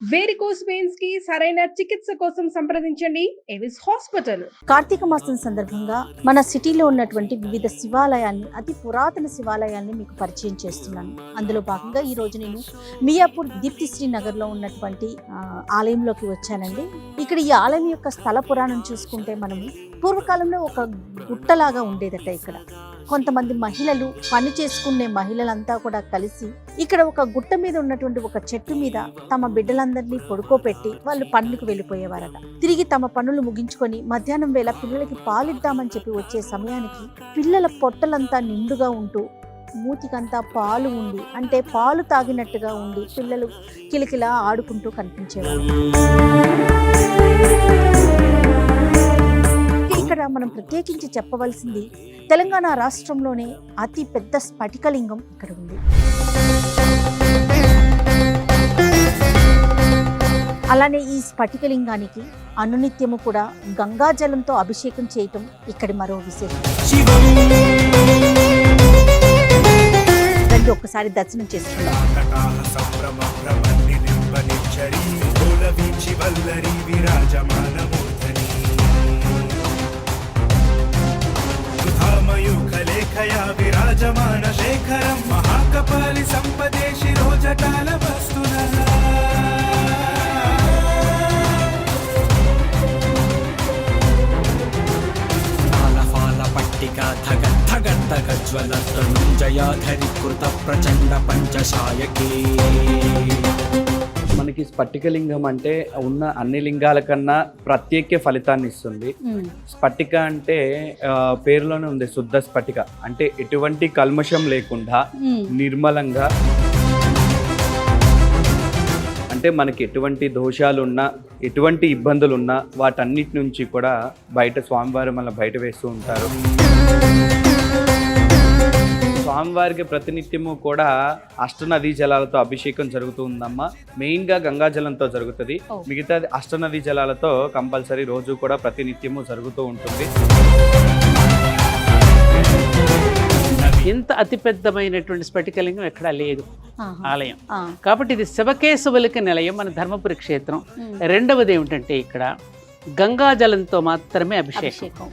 Varicose veins కి సరైన చికిత్స కోసం సంప్రదించండి ఎవిస్ హాస్పిటల్. కార్తీక మాసం సందర్భంగా మన సిటీలో ఉన్నటువంటి వివిధ శివాలయాల్ని, అతి పురాతన శివాలయాల్ని మీకు పరిచయం చేస్తున్నాను. అందులో భాగంగా ఈ రోజు నేను మియాపూర్ దీప్తిశ్రీ నగర్ లో ఉన్నటువంటి ఆలయంలోకి వచ్చానండి. ఇక్కడ ఈ ఆలయం యొక్క స్థల పురాణం చూసుకుంటే మనము పూర్వకాలంలో ఒక గుట్టలాగా ఉండేదట. ఇక్కడ కొంతమంది మహిళలు పని చేసుకునే మహిళలంతా కూడా కలిసి ఇక్కడ ఒక గుట్ట మీద ఉన్నటువంటి ఒక చెట్టు మీద తమ బిడ్డలందరినీ పడుకోపెట్టి వాళ్ళు పనులకు వెళ్ళిపోయేవారట. తిరిగి తమ పనులు ముగించుకొని మధ్యాహ్నం వేళ పిల్లలకి పాలిద్దామని చెప్పి వచ్చే సమయానికి పిల్లల పొట్టలంతా నిండుగా ఉంటూ మూతికంతా పాలు ఉండి, అంటే పాలు తాగినట్టుగా ఉండి పిల్లలు కిలకిలా ఆడుకుంటూ కనిపించేవారు. ఇక్కడ మనం ప్రత్యేకించి చెప్పవలసింది, తెలంగాణ రాష్ట్రంలోనే అతి పెద్ద స్ఫటికలింగం ఇక్కడ ఉంది. అలానే ఈ స్ఫటికలింగానికి అనునిత్యము కూడా గంగాజలంతో అభిషేకం చేయటం ఇక్కడి మరో విశేషం. రండి ఒక్కసారి దర్శనం చేసుకుందాం. విరాజమాన శేఖరం మహాకపాలి సంపదే శిరోజటాల వస్తున పట్టిక ధగ ధగ ధగ జ్వలతనుంజయాధరి కృత ప్రచండ పంచశాయకే. మనకి స్ఫటికలింగం అంటే ఉన్న అన్ని లింగాల కన్నా ప్రత్యేక ఫలితాన్ని ఇస్తుంది. స్ఫటిక అంటే పేరులోనే ఉంది, శుద్ధ స్ఫటిక అంటే ఎటువంటి కల్మషం లేకుండా నిర్మలంగా, అంటే మనకి ఎటువంటి దోషాలున్నా ఎటువంటి ఇబ్బందులున్నా వాటన్నిటి నుంచి కూడా బయట స్వామివారు మన బయట వేస్తూ ఉంటారు. స్వామివారికి ప్రతినిత్యము కూడా అష్టనదీ జలాలతో అభిషేకం జరుగుతుందమ్మా. మెయిన్గా గంగాజలంతో జరుగుతుంది, మిగతా అష్టనదీ జలాలతో కంపల్సరీ రోజు కూడా ప్రతినిత్యము జరుగుతూ ఉంటుంది. ఇంత అతిపెద్దమైనటువంటి స్ఫటికలింగం ఎక్కడా లేదు ఆలయం కాబట్టి ఇది శివకేశవులకి నిలయం మన ధర్మపురి క్షేత్రం. రెండవది ఏమిటంటే ఇక్కడ గంగాజలంతో మాత్రమే అభిషేకం.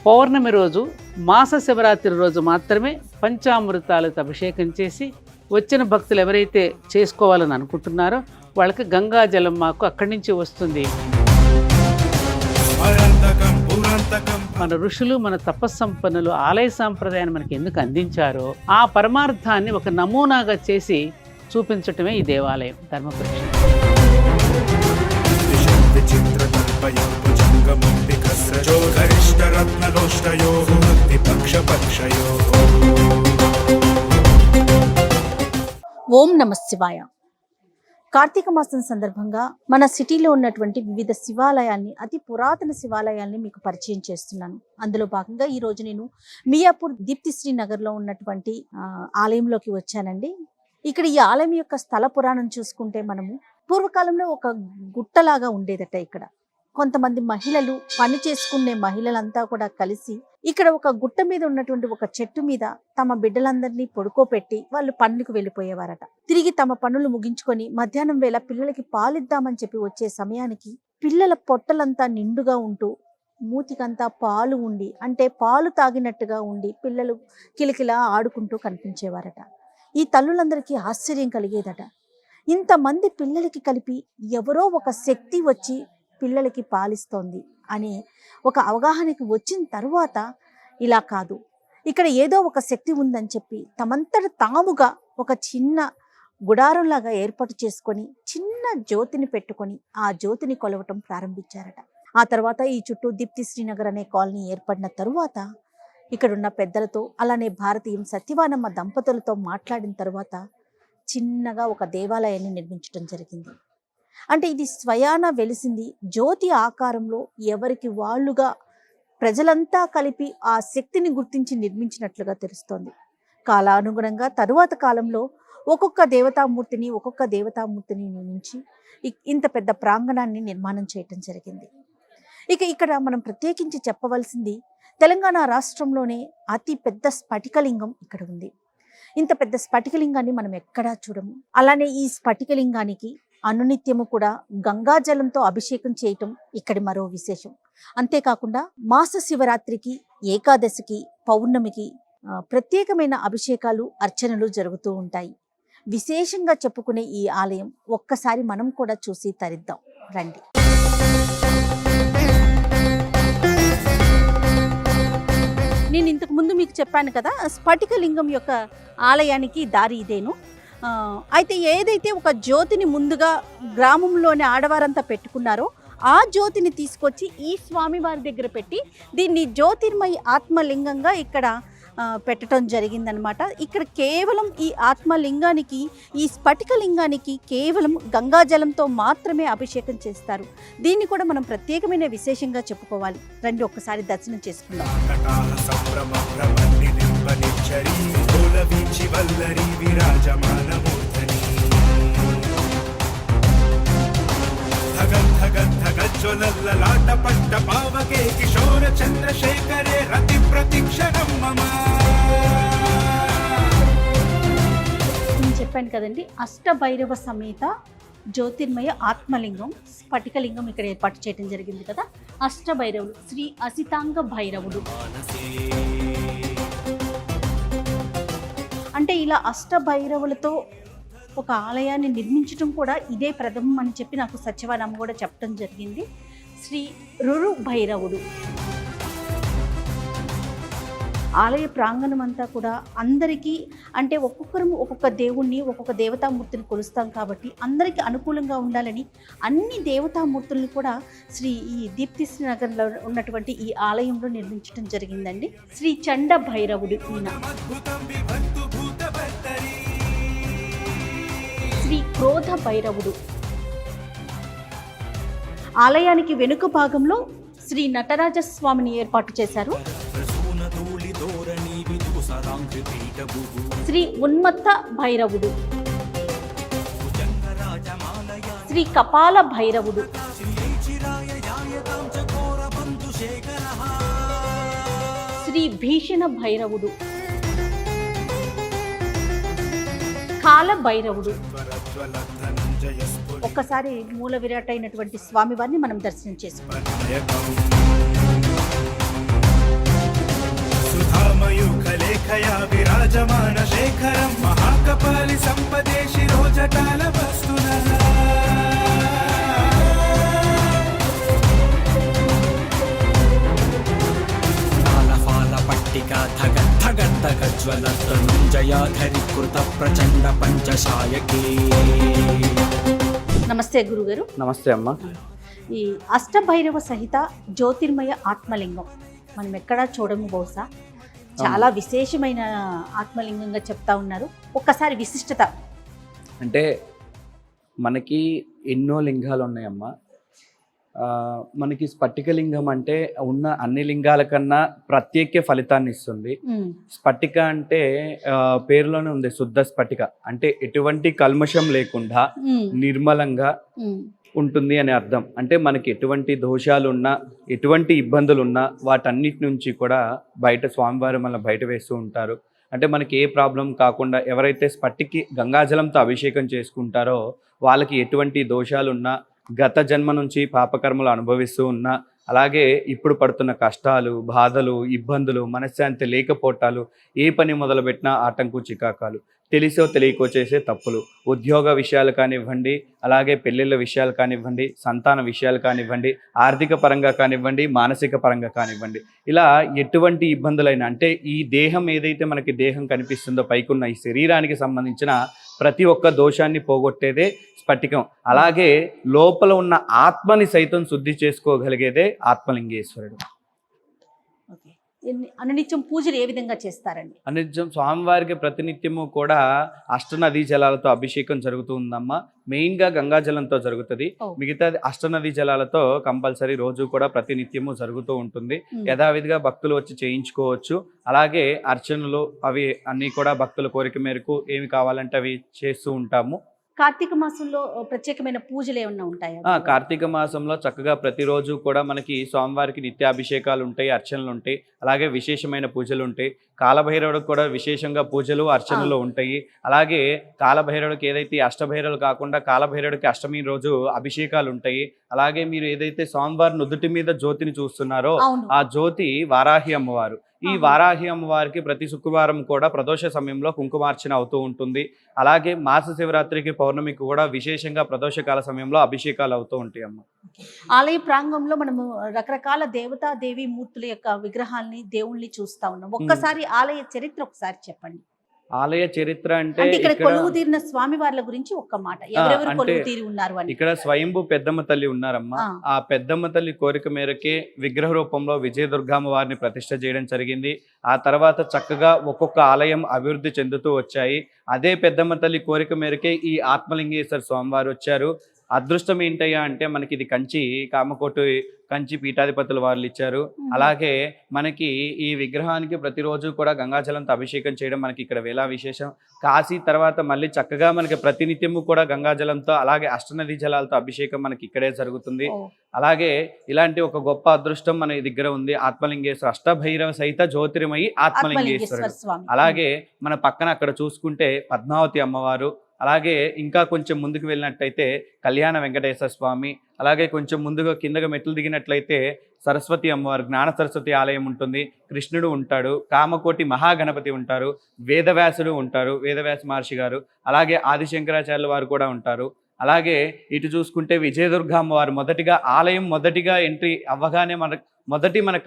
పౌర్ణమి రోజు, మాస శివరాత్రి రోజు మాత్రమే పంచామృతాలతో అభిషేకం చేసి వచ్చిన భక్తులు ఎవరైతే చేసుకోవాలని అనుకుంటున్నారో వాళ్ళకి గంగాజలం మాకు అక్కడి నుంచి వస్తుంది. మన ఋషులు, మన తపస్సంపన్నులు ఆలయ సాంప్రదాయాన్ని మనకి ఎందుకు అందించారో ఆ పరమార్థాన్ని ఒక నమూనాగా చేసి చూపించటమే ఈ దేవాలయం ధర్మపురి. ఓం నమ శివాయ. కార్తీక మాసం సందర్భంగా మన సిటీలో ఉన్నటువంటి వివిధ శివాలయాల్ని, అతి పురాతన శివాలయాల్ని మీకు పరిచయం చేస్తున్నాను. అందులో భాగంగా ఈ రోజు నేను మియాపూర్ దీప్తిశ్రీ నగర్ లో ఉన్నటువంటి ఆలయంలోకి వచ్చానండి. ఇక్కడ ఈ ఆలయం యొక్క స్థల పురాణం చూసుకుంటే మనము పూర్వకాలంలో ఒక గుట్టలాగా ఉండేదట. ఇక్కడ కొంతమంది మహిళలు పని చేసుకునే మహిళలంతా కూడా కలిసి ఇక్కడ ఒక గుట్ట మీద ఉన్నటువంటి ఒక చెట్టు మీద తమ బిడ్డలందరినీ పడుకోపెట్టి వాళ్ళు పనులకు వెళ్ళిపోయేవారట. తిరిగి తమ పనులు ముగించుకొని మధ్యాహ్నం వేళ పిల్లలకి పాలిద్దామని చెప్పి వచ్చే సమయానికి పిల్లల పొట్టలంతా నిండుగా ఉంటూ మూతికంతా పాలు ఉండి, అంటే పాలు తాగినట్టుగా ఉండి పిల్లలు కిలకిలా ఆడుకుంటూ కనిపించేవారట. ఈ తల్లులందరికీ ఆశ్చర్యం కలిగేదట. ఇంతమంది పిల్లలకి కలిపి ఎవరో ఒక శక్తి వచ్చి పిల్లలకి పాలిస్తోంది అనే ఒక అవగాహనకి వచ్చిన తరువాత, ఇలా కాదు, ఇక్కడ ఏదో ఒక శక్తి ఉందని చెప్పి తమంతట తాముగా ఒక చిన్న గుడారంలాగా ఏర్పాటు చేసుకొని చిన్న జ్యోతిని పెట్టుకొని ఆ జ్యోతిని కొలవటం ప్రారంభించారట. ఆ తర్వాత ఈ చుట్టూ దీప్తిశ్రీ నగర్ అనే కాలనీ ఏర్పడిన తరువాత ఇక్కడున్న పెద్దలతో, అలానే భారతీయం సత్యవానమ్మ దంపతులతో మాట్లాడిన తర్వాత చిన్నగా ఒక దేవాలయాన్ని నిర్మించడం జరిగింది. అంటే ఇది స్వయాన వెలిసింది జ్యోతి ఆకారంలో, ఎవరికి వాళ్ళుగా ప్రజలంతా కలిపి ఆ శక్తిని గుర్తించి నిర్మించినట్లుగా తెలుస్తోంది. కాలానుగుణంగా తరువాత కాలంలో ఒక్కొక్క దేవతామూర్తిని నిర్మించి ఇంత పెద్ద ప్రాంగణాన్ని నిర్మాణం చేయటం జరిగింది. ఇక్కడ మనం ప్రత్యేకించి చెప్పవలసింది, తెలంగాణ రాష్ట్రంలోనే అతి పెద్ద స్ఫటికలింగం ఇక్కడ ఉంది. ఇంత పెద్ద స్ఫటికలింగాన్ని మనం ఎక్కడా చూడము. అలానే ఈ స్ఫటికలింగానికి అనునిత్యము కూడా గంగాజలంతో అభిషేకం చేయటం ఇక్కడి మరో విశేషం. అంతేకాకుండా మాస శివరాత్రికి, ఏకాదశికి, పౌర్ణమికి ప్రత్యేకమైన అభిషేకాలు, అర్చనలు జరుగుతూ ఉంటాయి. విశేషంగా చెప్పుకునే ఈ ఆలయం ఒక్కసారి మనం కూడా చూసి తరిద్దాం రండి. నేను ఇంతకు ముందు మీకు చెప్పాను కదా, స్ఫటికలింగం యొక్క ఆలయానికి దారి ఇదేను. అయితే ఏదైతే ఒక జ్యోతిని ముందుగా గ్రామంలోని ఆడవారంతా పెట్టుకున్నారో ఆ జ్యోతిని తీసుకొచ్చి ఈ స్వామివారి దగ్గర పెట్టి దీన్ని జ్యోతిర్మయి ఆత్మలింగంగా ఇక్కడ పెట్టడం జరిగిందనమాట. ఇక్కడ కేవలం ఈ ఆత్మలింగానికి, ఈ స్ఫటికలింగానికి కేవలం గంగాజలంతో మాత్రమే అభిషేకం చేస్తారు. దీన్ని కూడా మనం ప్రత్యేకమైన విశేషంగా చెప్పుకోవాలి. రండి ఒక్కసారి దర్శనం చేసుకుందాం. నేను చెప్పాను కదండి, అష్టభైరవ సమేత జ్యోతిర్మయ ఆత్మలింగం, స్ఫటికలింగం ఇక్కడ ఏర్పాటు చేయడం జరిగింది కదా. అష్టభైరవులు, శ్రీ అసితాంగ భైరవుడు. అంటే ఇలా అష్టభైరవులతో ఒక ఆలయాన్ని నిర్మించడం కూడా ఇదే ప్రథమం అని చెప్పి నాకు సత్యవానమ్మ కూడా చెప్పడం జరిగింది. శ్రీ రురు భైరవుడు. ఆలయ ప్రాంగణం అంతా కూడా అందరికీ, అంటే ఒక్కొక్కరు ఒక్కొక్క దేవుణ్ణి, ఒక్కొక్క దేవతామూర్తిని కొలుస్తాం కాబట్టి అందరికీ అనుకూలంగా ఉండాలని అన్ని దేవతామూర్తుల్ని కూడా ఈ దీప్తిశ్రీ నగర్లో ఉన్నటువంటి ఈ ఆలయంలో నిర్మించడం జరిగిందండి. శ్రీ చండ భైరవుడు ఈయన. శ్రీ క్రోధ భైరవుడు. ఆలయానికి వెనుక భాగంలో శ్రీ నటరాజస్వామిని ఏర్పాటు చేశారు. శ్రీ ఉన్మత్త భైరవుడు. శ్రీ కపాల భైరవుడు. శ్రీ భీషణ భైరవుడు. కాల భైరవుడు. ఒక్కసారి మూల విరాట్ అయినటువంటి స్వామివారిని మనం దర్శనం చేసుకుంటాం. సుధామయూఖలేఖయా విరాజమాన శేఖరం మహాకపాలి సంపదే శిరోజటాల వస్తునః పట్టికా ధగత్ ధగత్ ధగజ్వల తనుంజయాధరి కృత ప్రచండ పంచశాయకే. నమస్తే గురుగారు. నమస్తే అమ్మ. ఈ అష్టభైరవ సహిత జ్యోతిర్మయ ఆత్మలింగం మనం ఎక్కడా చూడము, బహుశా చాలా విశేషమైన ఆత్మలింగంగా చెప్తా ఉన్నారు. ఒక్కసారి విశిష్టత అంటే మనకి ఎన్నో లింగాలు ఉన్నాయమ్మా. మనకి స్ఫటికలింగం అంటే ఉన్న అన్ని లింగాల కన్నా ప్రత్యేక ఫలితాన్ని ఇస్తుంది. స్ఫటిక అంటే పేరులోనే ఉంది, శుద్ధ స్ఫటిక అంటే ఎటువంటి కల్మషం లేకుండా నిర్మలంగా ఉంటుంది అని అర్థం. అంటే మనకి ఎటువంటి దోషాలున్నా, ఎటువంటి ఇబ్బందులున్నా వాటన్నిటి నుంచి కూడా బయట స్వామివారు మన బయట వేస్తూ ఉంటారు. అంటే మనకి ఏ ప్రాబ్లం కాకుండా ఎవరైతే స్ఫటికి గంగాజలంతో అభిషేకం చేసుకుంటారో వాళ్ళకి ఎటువంటి దోషాలున్నా, గత జన్మ నుంచి పాపకర్మలు అనుభవిస్తూ ఉన్నా, అలాగే ఇప్పుడు పడుతున్న కష్టాలు, బాధలు, ఇబ్బందులు, మనశ్శాంతి లేకపోవటాలు, ఏ పని మొదలుపెట్టినా ఆటంకు, చికాకాలు, తెలిసో తెలియకో చేసే తప్పులు, ఉద్యోగ విషయాలు కానివ్వండి, అలాగే పెళ్ళిళ్ళ విషయాలు కానివ్వండి, సంతాన విషయాలు కానివ్వండి, ఆర్థిక పరంగా కానివ్వండి, మానసిక పరంగా కానివ్వండి, ఇలా ఎటువంటి ఇబ్బందులైనా, అంటే ఈ దేహం ఏదైతే మనకి దేహం కనిపిస్తుందో పైకున్న ఈ శరీరానికి సంబంధించిన ప్రతి ఒక్క దోషాన్ని పోగొట్టేదే స్ఫటికం. అలాగే లోపల ఉన్న ఆత్మని సైతం శుద్ధి చేసుకోగలిగేదే ఆత్మలింగేశ్వరుడు. అనునిత్యం పూజలు ఏ విధంగా చేస్తారండి? అనునిత్యం స్వామివారికి ప్రతినిత్యము కూడా అష్టనదీ జలాలతో అభిషేకం జరుగుతుందమ్మా. మెయిన్గా గంగాజలంతో జరుగుతుంది. మిగతా అష్టనదీ జలాలతో కంపల్సరీ రోజు కూడా ప్రతినిత్యము జరుగుతూ ఉంటుంది. యథావిధిగా భక్తులు వచ్చి చేయించుకోవచ్చు. అలాగే అర్చనలు అవి అన్నీ కూడా భక్తుల కోరిక మేరకు ఏమి కావాలంటే అవి చేస్తూ ఉంటాము. కార్తీక మాసంలో ప్రత్యేకమైన పూజలు ఏమన్నా ఉంటాయా? కార్తీక మాసంలో చక్కగా ప్రతిరోజు కూడా మనకి స్వామివారికి నిత్యాభిషేకాలు ఉంటాయి, అర్చనలు ఉంటాయి, అలాగే విశేషమైన పూజలు ఉంటాయి. కాలభైరవుడికి కూడా విశేషంగా పూజలు అర్చనలు ఉంటాయి. అలాగే కాలభైరవుడికి ఏదైతే అష్టభైరవులు కాకుండా కాలభైరవుడికి అష్టమి రోజు అభిషేకాలు ఉంటాయి. అలాగే మీరు ఏదైతే స్వామివారి నుదుటి మీద జ్యోతిని చూస్తున్నారో అవును. ఆ జ్యోతి వారాహి అమ్మవారు. ఈ వారాహి అమ్మవారికి ప్రతి శుక్రవారం కూడా ప్రదోష సమయంలో కుంకుమార్చన అవుతూ ఉంటుంది. అలాగే మాస శివరాత్రికి పౌర్ణమికి కూడా విశేషంగా ప్రదోషకాల సమయంలో అభిషేకాలు అవుతూ ఉంటాయి అమ్మ. ఆలయ ప్రాంగంలో మనము రకరకాల దేవతా దేవి మూర్తుల యొక్క విగ్రహాల్ని దేవుళ్ళని చూస్తా ఉన్నాం. ఒక్కసారి ఆలయ చరిత్ర ఒకసారి చెప్పండి. ఆలయ చరిత్ర అంటే ఇక్కడ ఇక్కడ కొలువు తీరిన స్వామి వార్ల గురించి ఒక్క మాట, ఎవరెవరు అంటే కొలువు తీరి ఉన్నారు అని. ఇక్కడ స్వయంభూ పెద్దమ్మ తల్లి ఉన్నారమ్మా. ఆ పెద్దమ్మ తల్లి కోరిక మేరకే విగ్రహ రూపంలో విజయదుర్గమ్మ వారిని ప్రతిష్ఠ చేయడం జరిగింది. ఆ తర్వాత చక్కగా ఒక్కొక్క ఆలయం అభివృద్ధి చెందుతూ వచ్చాయి. అదే పెద్దమ్మ తల్లి కోరిక మేరకే ఈ ఆత్మలింగేశ్వర స్వామివారు వచ్చారు. అదృష్టం ఏంటయ్యా అంటే మనకి ఇది కంచి పీఠాధిపతుల వాళ్ళు ఇచ్చారు. అలాగే మనకి ఈ విగ్రహానికి ప్రతిరోజు కూడా గంగాజలంతో అభిషేకం చేయడం మనకి ఇక్కడ వేళ విశేషం. కాశీ తర్వాత మళ్ళీ చక్కగా మనకి ప్రతినిత్యము కూడా గంగాజలంతో అలాగే అష్టనది జలాలతో అభిషేకం మనకి ఇక్కడే జరుగుతుంది. అలాగే ఇలాంటి ఒక గొప్ప అదృష్టం మన దగ్గర ఉంది. ఆత్మలింగేశ్వర అష్టభైరవ సహిత జ్యోతిర్మయి ఆత్మలింగేశ్వరుడు. అలాగే మన పక్కన అక్కడ చూసుకుంటే పద్మావతి అమ్మవారు, అలాగే ఇంకా కొంచెం ముందుకు వెళ్ళినట్టయితే కళ్యాణ వెంకటేశ్వర స్వామి, అలాగే కొంచెం ముందుగా కిందగా మెట్లు దిగినట్లయితే సరస్వతి అమ్మవారు, జ్ఞాన సరస్వతి ఆలయం ఉంటుంది. కృష్ణుడు ఉంటాడు, కామకోటి మహాగణపతి ఉంటారు, వేదవ్యాసుడు ఉంటారు, వేదవ్యాస మహర్షి గారు, అలాగే ఆదిశంకరాచార్యుల వారు కూడా ఉంటారు. అలాగే ఇటు చూసుకుంటే విజయదుర్గ అమ్మవారు ఆలయం మొదటిగా ఎంట్రీ అవ్వగానే మనకు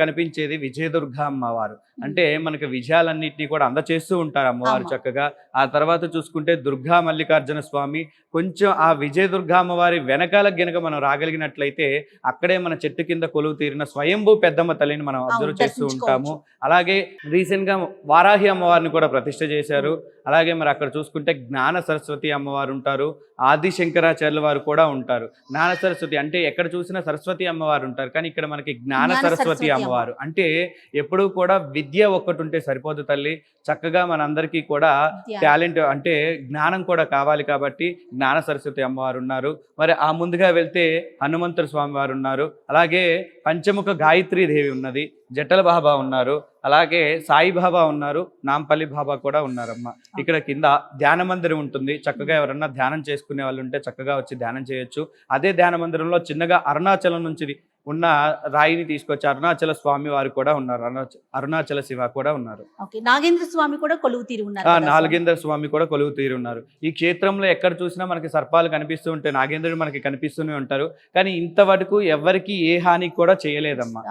కనిపించేది విజయదుర్గ అమ్మవారు. అంటే మనకు విజయాలన్నింటినీ కూడా అందచేస్తూ ఉంటారు అమ్మవారు చక్కగా. ఆ తర్వాత చూసుకుంటే దుర్గా మల్లికార్జున స్వామి. కొంచెం ఆ విజయదుర్గ అమ్మవారి వెనకాల గనక మనం రాగలిగినట్లయితే అక్కడే మన చెట్టు కింద కొలువు తీరిన స్వయంభూ పెద్దమ్మ తల్లిని మనం అబ్జర్వ్ చేస్తూ ఉంటాము. అలాగే రీసెంట్ గా వారాహి అమ్మవారిని కూడా ప్రతిష్ఠ చేశారు. అలాగే మరి అక్కడ చూసుకుంటే జ్ఞాన సరస్వతి అమ్మవారు ఉంటారు, ఆదిశంకరాచార్యుల వారు కూడా ఉంటారు. జ్ఞాన సరస్వతి అంటే ఎక్కడ చూసినా సరస్వతి అమ్మవారు ఉంటారు, కానీ ఇక్కడ మనకి జ్ఞాన సరస్వతి అమ్మవారు. అంటే ఎప్పుడూ కూడా విద్య ఒక్కటి ఉంటే సరిపోదు తల్లి, చక్కగా మనందరికీ కూడా టాలెంట్ అంటే జ్ఞానం కూడా కావాలి. కాబట్టి జ్ఞాన సరస్వతి అమ్మవారు ఉన్నారు. మరి ఆ ముందుగా వెళ్తే హనుమంతుడు స్వామి వారు ఉన్నారు. అలాగే పంచముఖ గాయత్రీ దేవి ఉన్నది, జటల బాబా ఉన్నారు, అలాగే సాయిబాబా ఉన్నారు, నాంపల్లి బాబా కూడా ఉన్నారమ్మ. ఇక్కడ కింద ధ్యాన మందిరం ఉంటుంది. చక్కగా ఎవరన్నా ధ్యానం చేసుకునే వాళ్ళు ఉంటే చక్కగా వచ్చి ధ్యానం చేయొచ్చు. అదే ధ్యాన మందిరంలో చిన్నగా అరుణాచలం నుంచి ఉన్న రాయిని తీసుకొచ్చి అరుణాచల స్వామి వారు కూడా ఉన్నారు, అరుణాచల శివ కూడా ఉన్నారు. నాగేంద్ర స్వామి కూడా కొలువు తీరి ఉన్నారు. నాగేంద్ర స్వామి కూడా కొలువు తీరి ఉన్నారు. ఈ క్షేత్రంలో ఎక్కడ చూసినా మనకి సర్పాలు కనిపిస్తూ ఉంటాయి, నాగేంద్రుడు మనకి కనిపిస్తూనే ఉంటారు. కానీ ఇంతవరకు ఎవరికి ఏ హాని కూడా చేయలేదమ్మా.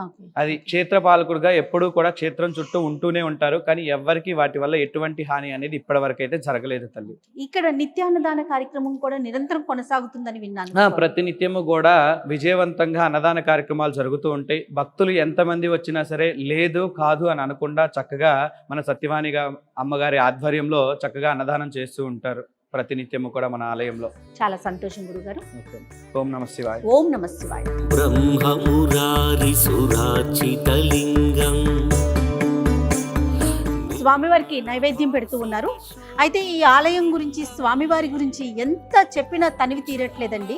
అది క్షేత్రపాలకుడుగా ఎప్పుడూ కూడా క్షేత్రం చుట్టూ ఉంటూనే ఉంటారు, కానీ ఎవరికి వాటి వల్ల ఎటువంటి హాని అనేది ఇప్పటి వరకు అయితే జరగలేదు తల్లి. ఇక్కడ నిత్యాన్నదాన కార్యక్రమం కూడా నిరంతరం కొనసాగుతుందని విన్నాను. ప్రతి నిత్యము కూడా విజయవంతంగా అన్నదాన కార్యక్రమాలు జరుగుతూ ఉంటాయి. భక్తులు ఎంతమంది వచ్చినా సరే లేదు కాదు అని అనకుండా చక్కగా మన సత్యవాణిగా అమ్మగారి ఆధ్వర్యంలో చక్కగా అన్నదానం చేస్తూ ఉంటారు ప్రతినిత్యము కూడా మన ఆలయంలో. చాలా సంతోషం గురుగారు. ఓం నమ శివాయ. ఓం నమ శివాయ. బ్రహ్మమురారి సురాచితలింగం. స్వామివారికి నైవేద్యం పెడుతూ ఉన్నారు. అయితే ఈ ఆలయం గురించి, స్వామివారి గురించి ఎంత చెప్పినా తనివి తీరట్లేదండి.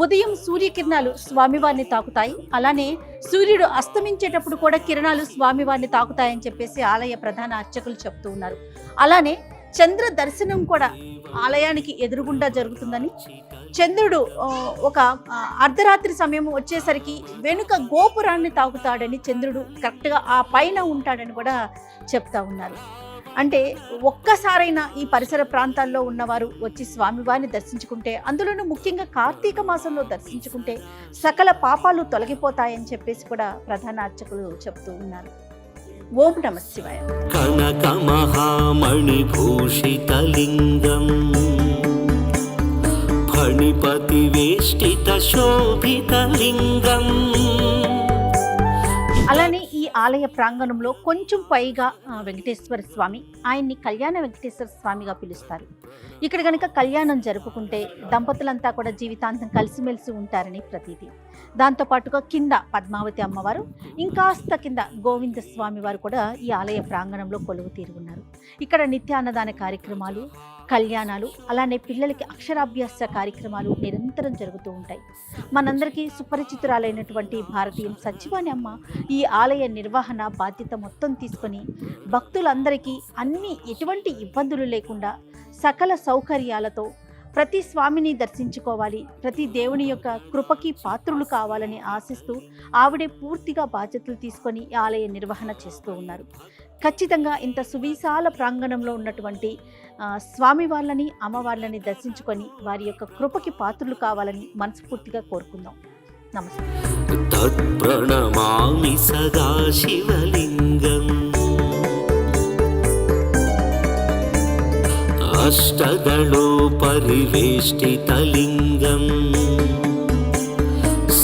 ఉదయం సూర్యకిరణాలు స్వామివారిని తాకుతాయి, అలానే సూర్యుడు అస్తమించేటప్పుడు కూడా కిరణాలు స్వామివారిని తాకుతాయని చెప్పేసి ఆలయ ప్రధాన అర్చకులు చెప్తూ ఉన్నారు. అలానే చంద్ర దర్శనం కూడా ఆలయానికి ఎదురుగుండా జరుగుతుందని, చంద్రుడు ఒక అర్ధరాత్రి సమయం వచ్చేసరికి వెనుక గోపురాన్ని తాకుతాడని, చంద్రుడు కరెక్ట్గా ఆ పైన ఉంటాడని కూడా చెప్తా ఉన్నారు. అంటే ఒక్కసారైనా ఈ పరిసర ప్రాంతాల్లో ఉన్నవారు వచ్చి స్వామివారిని దర్శించుకుంటే, అందులోనూ ముఖ్యంగా కార్తీక మాసంలో దర్శించుకుంటే సకల పాపాలు తొలగిపోతాయని చెప్పేసి కూడా ప్రధాన అర్చకులు చెప్తూ ఉన్నారు. ఓం నమ శివాయ. కనక మహామణి భూషితలింగం ఫణిపతి వేష్టిత శోభితలింగం. అలానే ఈ ఆలయ ప్రాంగణంలో కొంచెం పైగా వెంకటేశ్వర స్వామి, ఆయన్ని కళ్యాణ వెంకటేశ్వర స్వామిగా పిలుస్తారు. ఇక్కడ కనుక కళ్యాణం జరుపుకుంటే దంపతులంతా కూడా జీవితాంతం కలిసిమెలిసి ఉంటారని ప్రతీతి. దాంతోపాటుగా కింద పద్మావతి అమ్మవారు, ఇంకాస్త కింద గోవింద స్వామి వారు కూడా ఈ ఆలయ ప్రాంగణంలో కొలువు తీరి ఉన్నారు. ఇక్కడ నిత్యాన్నదాన కార్యక్రమాలు కళ్యాణాలు, అలానే పిల్లలకి అక్షరాభ్యాస కార్యక్రమాలు నిరంతరం జరుగుతూ ఉంటాయి. మనందరికీ సుపరిచితురాలైనటువంటి భారతీయం సచివాని అమ్మ ఈ ఆలయ నిర్వహణ బాధ్యత మొత్తం తీసుకొని భక్తులందరికీ ఎటువంటి ఇబ్బందులు లేకుండా సకల సౌకర్యాలతో ప్రతి స్వామిని దర్శించుకోవాలి, ప్రతి దేవుని యొక్క కృపకి పాత్రులు కావాలని ఆశిస్తూ ఆవిడే పూర్తిగా బాధ్యతలు తీసుకొని ఈ ఆలయ నిర్వహణ చేస్తూ ఉన్నారు. ఖచ్చితంగా ఇంత సువిశాల ప్రాంగణంలో ఉన్నటువంటి స్వామి వాళ్ళని, అమ్మవార్లని దర్శించుకొని వారి యొక్క కృపకి పాత్రులు కావాలని మనస్ఫూర్తిగా కోరుకుందాం. నమస్తే. తత్ప్రణమామి సదా శివలింగం అష్టదళోపరివేష్టితలింగం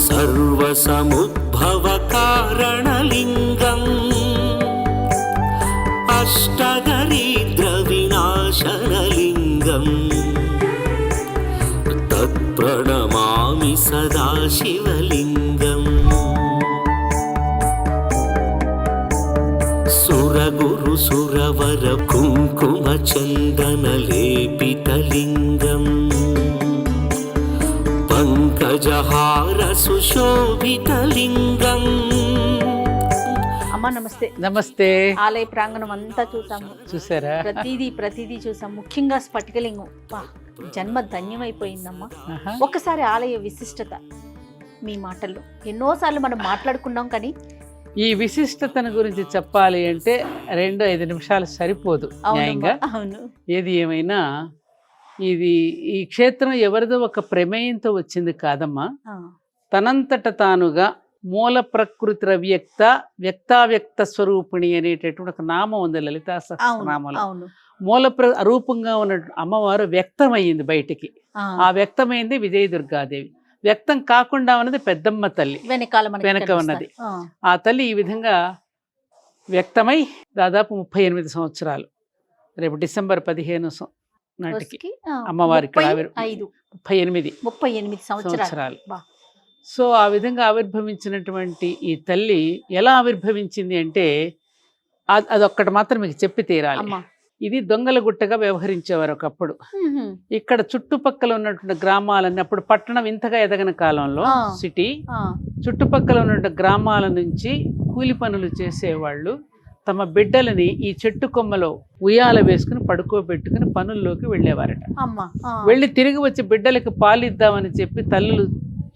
సర్వసముద్భవకారణలింగం అష్టదరిద్రవినాశనలింగం తత్ప్రణమామి సదా శివలింగం సురగురు సురవర కుంకుమ చందన లేపితలింగం పంకజహార సుశోభితలింగం. అమ్మ నమస్తే. నమస్తే. ఆలయ ప్రాంగణం అంతా చూసాము, చూసారా? ప్రతిదీ చూసాం. ముఖ్యంగా స్ఫటికలింగం, జన్మ ధన్యమైపోయిందమ్మా. ఆహా. ఒక్కసారి ఆలయ విశిష్టత మీ మాటల్లో. ఎన్నోసార్లు మనం మాట్లాడుకున్నాం, కానీ ఈ విశిష్టతను గురించి చెప్పాలి అంటే 2-5 నిమిషాలు సరిపోదు న్యాయంగా. అవును. ఏది ఏమైనా ఈ క్షేత్రం ఎవరిదో ఒక ప్రమేయంతో వచ్చింది కాదమ్మా. తనంతట తానుగా మూల ప్రకృతి వ్యక్తావ్యక్త స్వరూపిణి అనేటటువంటి ఒక నామం ఉంది లలితా సహస్రనామంలో. మూల రూపంగా ఉన్న అమ్మవారు వ్యక్తమయ్యింది బయటికి. ఆ వ్యక్తమైంది విజయదుర్గాదేవి. వ్యక్తం కాకుండా ఉన్నది పెద్దమ్మ తల్లి వెనక ఉన్నది. ఆ తల్లి ఈ విధంగా వ్యక్తమై దాదాపు 38 సంవత్సరాలు, రేపు డిసెంబర్ 15 నాటికి అమ్మవారి 38 సంవత్సరాలు. సో ఆ విధంగా ఆవిర్భవించినటువంటి ఈ తల్లి ఎలా ఆవిర్భవించింది అంటే అదొక్కటి మాత్రం మీకు చెప్పి తీరాలి. ఇది దొంగల గుట్టగా వ్యవహరించేవారు ఒకప్పుడు. ఇక్కడ చుట్టుపక్కల ఉన్నటువంటి గ్రామాలన్నీ, అప్పుడు పట్టణం ఇంతగా ఎదగని కాలంలో సిటీ, చుట్టుపక్కల ఉన్న గ్రామాల నుంచి కూలి పనులు చేసేవాళ్ళు తమ బిడ్డలని ఈ చెట్టు కొమ్మలో ఉయ్యాల వేసుకుని పడుకోబెట్టుకుని పనుల్లోకి వెళ్ళేవారట. వెళ్ళి తిరిగి వచ్చి బిడ్డలకు పాలు ఇద్దామని చెప్పి తల్లులు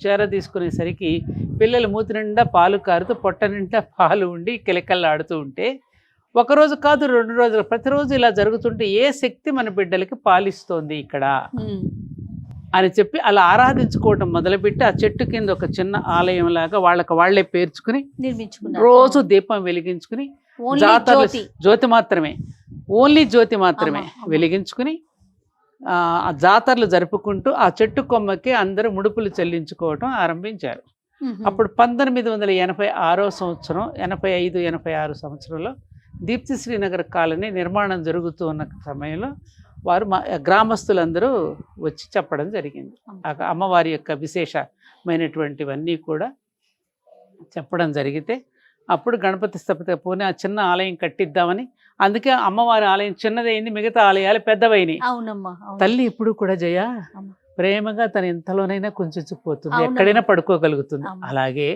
చేర తీసుకునేసరికి పిల్లలు మూతి నిండా పాలు కారుతూ పొట్ట నిండా పాలు ఉండి కిలకల్లాడుతూ ఉంటే, ఒకరోజు కాదు 2 రోజులు, ప్రతిరోజు ఇలా జరుగుతుంటే ఏ శక్తి మన బిడ్డలకి పాలిస్తోంది ఇక్కడ అని చెప్పి అలా ఆరాధించుకోవటం మొదలుపెట్టి ఆ చెట్టు కింద ఒక చిన్న ఆలయం లాగా వాళ్లే పేర్చుకుని రోజు దీపం వెలిగించుకుని జ్యోతి మాత్రమే, ఓన్లీ జ్యోతి మాత్రమే వెలిగించుకుని ఆ జాతరలు జరుపుకుంటూ ఆ చెట్టు కొమ్మకి అందరూ ముడుపులు చెల్లించుకోవటం ఆరంభించారు. అప్పుడు 1986 సంవత్సరం 85-86 సంవత్సరంలో దీప్తి శ్రీనగర్ కాలనీ నిర్మాణం జరుగుతూ ఉన్న సమయంలో వారు గ్రామస్తులందరూ వచ్చి చెప్పడం జరిగింది. అమ్మవారి యొక్క విశేషమైనటువంటివన్నీ కూడా చెప్పడం జరిగితే అప్పుడు గణపతి స్థపతి పోనీ ఆ చిన్న ఆలయం కట్టిద్దామని, అందుకే అమ్మవారి ఆలయం చిన్నదైంది, మిగతా ఆలయాలు పెద్దవైనాయి. తల్లి ఇప్పుడు కూడా జయ ప్రేమగా తన ఎంతలోనైనా కుంచుకుపోతుంది, ఎక్కడైనా పడుకోగలుగుతుంది. అలాగే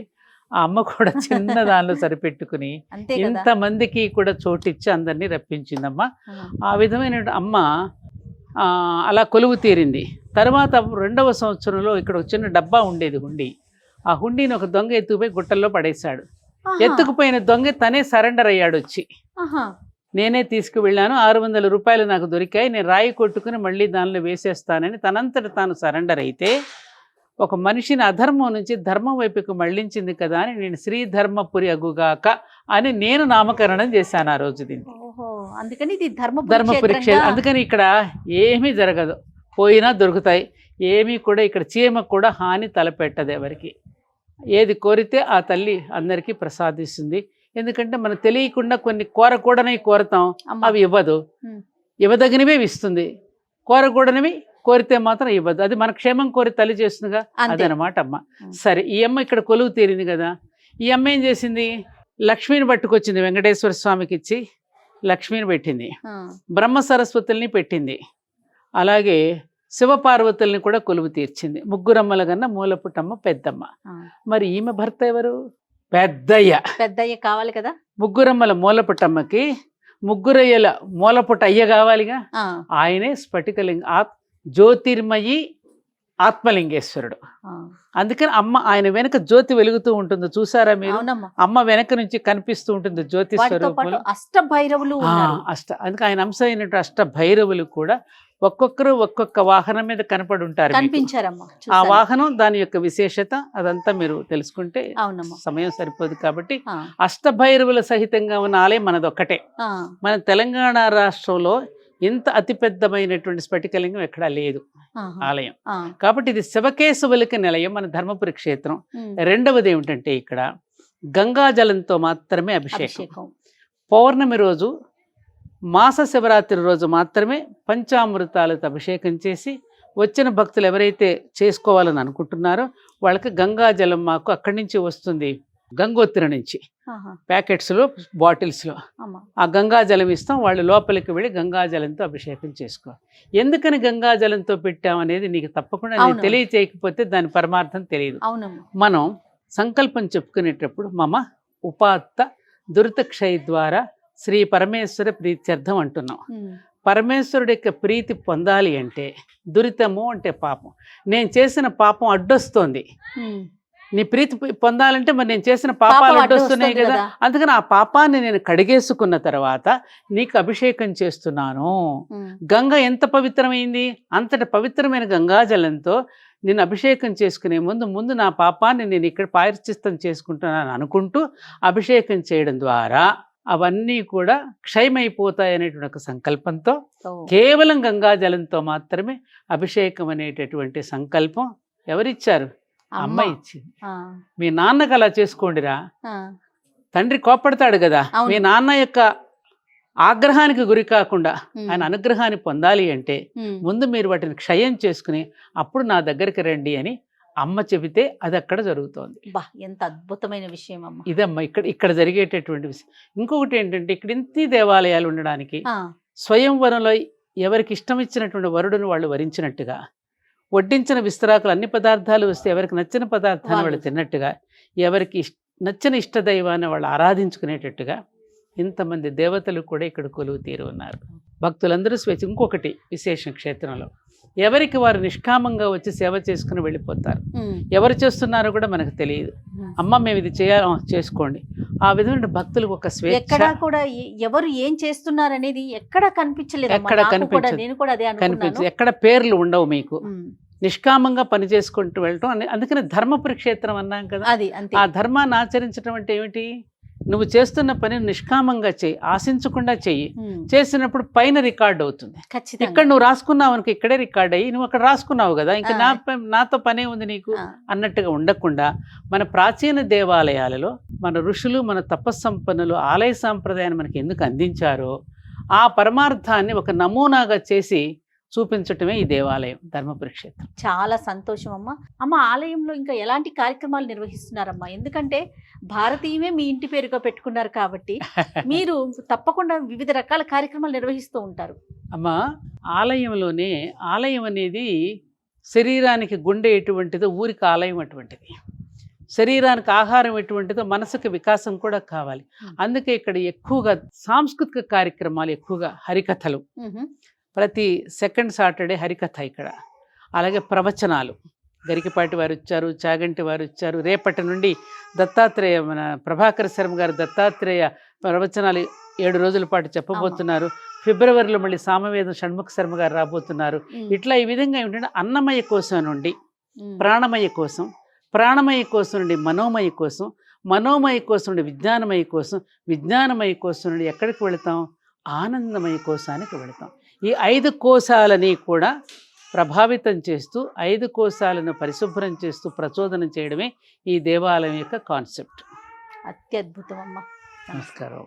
ఆ అమ్మ కూడా చిన్న దానిలో సరిపెట్టుకుని ఇంతమందికి కూడా చోటిచ్చి అందరినీ రప్పించిందమ్మ. ఆ విధమైన అమ్మ అలా కొలువు తీరింది. తర్వాత 2వ సంవత్సరంలో ఇక్కడ ఒక చిన్న డబ్బా ఉండేది, హుండీ. ఆ హుండీని ఒక దొంగ ఎత్తుకుపోయి గుట్టల్లో పడేశాడు. ఎత్తుకుపోయిన దొంగ తనే సరెండర్ అయ్యాడు వచ్చి, నేనే తీసుకువెళ్ళాను, 600 రూపాయలు నాకు దొరికాయి, నేను రాయి కొట్టుకుని మళ్ళీ దానిలో వేసేస్తానని తనంతట తాను సరెండర్ అయితే ఒక మనిషిని అధర్మం నుంచి ధర్మం వైపుకు మళ్లించింది కదా అని నేను శ్రీధర్మపురి అగుగాక అని నేను నామకరణం చేశాను ఆ రోజు దీన్ని. ధర్మపురి క్షేత్రం. అందుకని ఇక్కడ ఏమీ జరగదు, పోయినా దొరుకుతాయి, ఏమీ కూడా ఇక్కడ చీమకు కూడా హాని తలపెట్టదు ఎవరికి. ఏది కోరితే ఆ తల్లి అందరికీ ప్రసాదిస్తుంది. ఎందుకంటే మనం తెలియకుండా కొన్ని కోరకూడనవి కోరతాం, అవి ఇవ్వదు, ఇవ్వదగినవే ఇస్తుంది. కోరకూడనివి కోరితే మాత్రం ఇవ్వదు. అది మన క్షేమం కోరి తల్లి చేస్తుందిగా, అదనమాట అమ్మ. సరే, ఈ అమ్మ ఇక్కడ కొలువు తీరింది కదా, ఈ అమ్మ ఏం చేసింది, లక్ష్మిని పట్టుకొచ్చింది, వెంకటేశ్వర స్వామికి ఇచ్చి లక్ష్మిని పెట్టింది, బ్రహ్మ సరస్వతుల్ని పెట్టింది. అలాగే శివపార్వతుల్ని కూడా కొలువు తీర్చింది. ముగ్గురమ్మల కన్నా మూలపుటమ్మ పెద్దమ్మ. ఆ. మరి ఈమె భర్త ఎవరు? పెద్దయ్య. పెద్దయ్య కావాలి కదా. ముగ్గురమ్మల మూలపుటమ్మకి ముగ్గురయ్యల మూలపుట అయ్య కావాలిగా. ఆ, ఆయనే స్ఫటికలింగ జ్యోతిర్మయి ఆత్మలింగేశ్వరుడు. ఆ. అందుకని అమ్మ ఆయన వెనక జ్యోతి వెలుగుతూ ఉంటుంది, చూసారా మీరు? అవునమ్మా. అమ్మ వెనక నుంచి కనిపిస్తూ ఉంటుంది జ్యోతి వాటితో పాటు స్వరూపంలో. అష్టభైరవులు ఉన్నారు. అందుకే ఆయన అంశ అయినట్టు అష్ట భైరవులు కూడా ఒక్కొక్కరు ఒక్కొక్క వాహనం మీద కనపడి ఉంటారు మీకు. కనిపించారమ్మా, ఆ చూశాను. వాహనం దాని యొక్క విశేషత అదంతా మీరు తెలుసుకుంటే అవునమ్మా. సమయం సరిపోదు కాబట్టి ఆ, అష్టభైరవుల సహితంగా ఉన్న ఆలయం మనదొక్కటే. ఆ, మన తెలంగాణ రాష్ట్రంలో ఇంత అతిపెద్దమైనటువంటి స్ఫటికలింగం ఎక్కడా లేదు ఆహా. ఆలయం. ఆ, కాబట్టి ఇది శివకేశవులకి నిలయం, మన ధర్మపురి క్షేత్రం. ఉమ్. రెండవది ఏమిటంటే ఇక్కడ గంగాజలంతో మాత్రమే అభిషేకం. అభిషేకం. పౌర్ణమి రోజు, మాస శివరాత్రి రోజు మాత్రమే పంచామృతాలతో అభిషేకం చేసి వచ్చిన భక్తులు ఎవరైతే చేసుకోవాలని అనుకుంటున్నారో వాళ్ళకి గంగాజలం మాకు అక్కడి నుంచి వస్తుంది, గంగోత్రి నుంచి ఆహా. ప్యాకెట్స్లో బాటిల్స్లో అమ్మా. ఆ గంగాజలం ఇస్తాం. వాళ్ళు లోపలికి వెళ్ళి గంగాజలంతో అభిషేకం చేసుకోవాలి. ఎందుకని గంగాజలంతో పెట్టామనేది నీకు తప్పకుండా నీకు అవును. తెలియచేయకపోతే దాని పరమార్థం తెలియదు. అవునమ్మా. మనం సంకల్పం చెప్పుకునేటప్పుడు మమ ఉపాత్త దురితక్షయ ద్వారా శ్రీ పరమేశ్వర ప్రీత్యర్థం అంటున్నాం. ఉమ్. పరమేశ్వరుడి యొక్క ప్రీతి పొందాలి అంటే దురితము అంటే పాపం. నేను చేసిన పాపం అడ్డొస్తోంది. ఉమ్. నీ ప్రీతి పొందాలంటే మరి నేను చేసిన పాపాలు పాపం అడ్డొస్తున్నాయి అడ్డు కదా. వస్తుంది కదా. అందుకని ఆ పాపాన్ని నేను కడిగేసుకున్న తర్వాత నీకు అభిషేకం చేస్తున్నాను. ఉమ్. గంగ ఎంత పవిత్రమైంది, అంతటి పవిత్రమైన గంగాజలంతో నేను అభిషేకం చేసుకునే ముందు నా పాపాన్ని నేను ఇక్కడ ప్రాయశ్చిత్తం చేసుకుంటున్నాను అనుకుంటూ అభిషేకం చేయడం ద్వారా అవన్నీ కూడా క్షయమైపోతాయి అనేటువంటి ఒక సంకల్పంతో ఓ. కేవలం గంగాజలంతో మాత్రమే అభిషేకం అనేటటువంటి సంకల్పం ఎవరిచ్చారు? అమ్మ అమ్మ. ఇచ్చింది. ఆ, మీ నాన్నకు అలా చేసుకోండిరా. ఆ. తండ్రి కోప్పడతాడు కదా. అవును. మీ నాన్న యొక్క ఆగ్రహానికి గురి కాకుండా ఉమ్. ఆయన అనుగ్రహాన్ని పొందాలి అంటే ఉమ్. ముందు మీరు వాటిని క్షయం చేసుకుని అప్పుడు నా దగ్గరికి రండి అని అమ్మ చెబితే అది అక్కడ జరుగుతోంది. బా, ఎంత అద్భుతమైన విషయం అమ్మా. ఇదమ్మా ఇక్కడ జరిగేటటువంటి విషయం. ఇంకొకటి ఏంటంటే ఇక్కడ ఇంత దేవాలయాలు ఉండడానికి ఆ, స్వయంవరంలో ఎవరికి ఇష్టం ఇచ్చినటువంటి వరుడును వాళ్ళు వరించినట్టుగా, వడ్డించిన విస్తరాకులు అన్ని పదార్థాలు వస్తే ఎవరికి నచ్చిన పదార్థాన్ని వాళ్ళు తిన్నట్టుగా, ఎవరికి నచ్చిన ఇష్టదైవాన్ని వాళ్ళు ఆరాధించుకునేటట్టుగా ఇంతమంది దేవతలు కూడా ఇక్కడ కొలువు తీరు ఉన్నారు. భక్తులందరూ స్వేచ్ఛ. ఇంకొకటి విశేషం క్షేత్రంలో ఎవరికి వారు నిష్కామంగా వచ్చి సేవ చేసుకుని వెళ్ళిపోతారు. ఉమ్. ఎవరు చేస్తున్నారో కూడా మనకు తెలియదు. ఉమ్. అమ్మ మేము ఇది చేయాలి, చేసుకోండి. ఆ విధమైన భక్తులకు ఒక స్వేచ్ఛ. ఎక్కడా కూడా ఎవరు ఏం చేస్తున్నారు అనేది ఎక్కడ కనిపించలేదు. ఎక్కడ కనిపించదు. నేను కూడా అదే కనిపించదు. అనుకున్నాను. ఎక్కడ పేర్లు ఉండవు మీకు. ఉమ్. నిష్కామంగా పని చేసుకుంటూ వెళ్ళటం. అందుకని ధర్మపురి క్షేత్రం అన్నాం కదా. అది అంతే. ఆ ధర్మాన్ని ఆచరించడం అంటే ఏమిటి? నువ్వు చేస్తున్న పని నిష్కామంగా చెయ్యి, ఆశించకుండా చెయ్యి. ఉమ్. చేసినప్పుడు పైన రికార్డు అవుతుంది. ఖచ్చితంగా. ఇక్కడ నువ్వు రాసుకున్నావు అనుకో, ఇక్కడే రికార్డ్ అయ్యి నువ్వు అక్కడ రాసుకున్నావు కదా, ఇంకా నాతో పనే ఉంది నీకు ఆ. అన్నట్టుగా ఉండకుండా మన ప్రాచీన దేవాలయాలలో మన ఋషులు, మన తపస్సంపన్నులు ఆలయ సాంప్రదాయాన్ని మనకి ఎందుకు అందించారో ఆ పరమార్థాన్ని ఒక నమూనాగా చేసి చూపించటమే ఈ దేవాలయం ధర్మపురి క్షేత్రం. చాలా సంతోషం అమ్మా. అమ్మ, ఆలయంలో ఇంకా ఎలాంటి కార్యక్రమాలు నిర్వహిస్తున్నారమ్మా? ఎందుకంటే భారతీయమే మీ ఇంటి పేరుగా పెట్టుకున్నారు కాబట్టి మీరు తప్పకుండా వివిధ రకాల కార్యక్రమాలు నిర్వహిస్తూ ఉంటారు. అమ్మా, ఆలయం అనేది శరీరానికి గుండె ఎటువంటిదో ఊరికి ఆలయం అటువంటిది. శరీరానికి ఆహారం ఎటువంటిదో మనసుకు వికాసం కూడా కావాలి. అందుకే ఇక్కడ ఎక్కువగా సాంస్కృతిక కార్యక్రమాలు, ఎక్కువగా హరికథలు. ఉహు. ప్రతి సెకండ్ సాటర్డే హరికథ ఇక్కడ. అలాగే ప్రవచనాలు, గరికపాటి వారు వచ్చారు, చాగంటి వారు వచ్చారు. రేపటి నుండి దత్తాత్రేయ, మన ప్రభాకర్ శర్మ గారు దత్తాత్రేయ ప్రవచనాలు 7 రోజుల పాటు చెప్పబోతున్నారు. ఫిబ్రవరిలో మళ్ళీ సామవేదం షణ్ముఖ శర్మ గారు రాబోతున్నారు. ఇట్లా ఈ విధంగా ఏమిటంటే అన్నమయ కోసం నుండి ప్రాణమయ కోసం, ప్రాణమయ కోసం నుండి మనోమయ కోసం, మనోమయ కోసం నుండి విజ్ఞానమయ కోసం, విజ్ఞానమయ కోసం నుండి ఎక్కడికి వెళతాం? ఆనందమయ కోశానికి వెళతాం. ఈ 5 కోశాలని కూడా ప్రభావితం చేస్తూ 5 కోశాలను పరిశుభ్రం చేస్తూ ప్రచోదనం చేయడమే ఈ దేవాలయం యొక్క కాన్సెప్ట్. అత్యద్భుతం అమ్మా. నమస్కారం.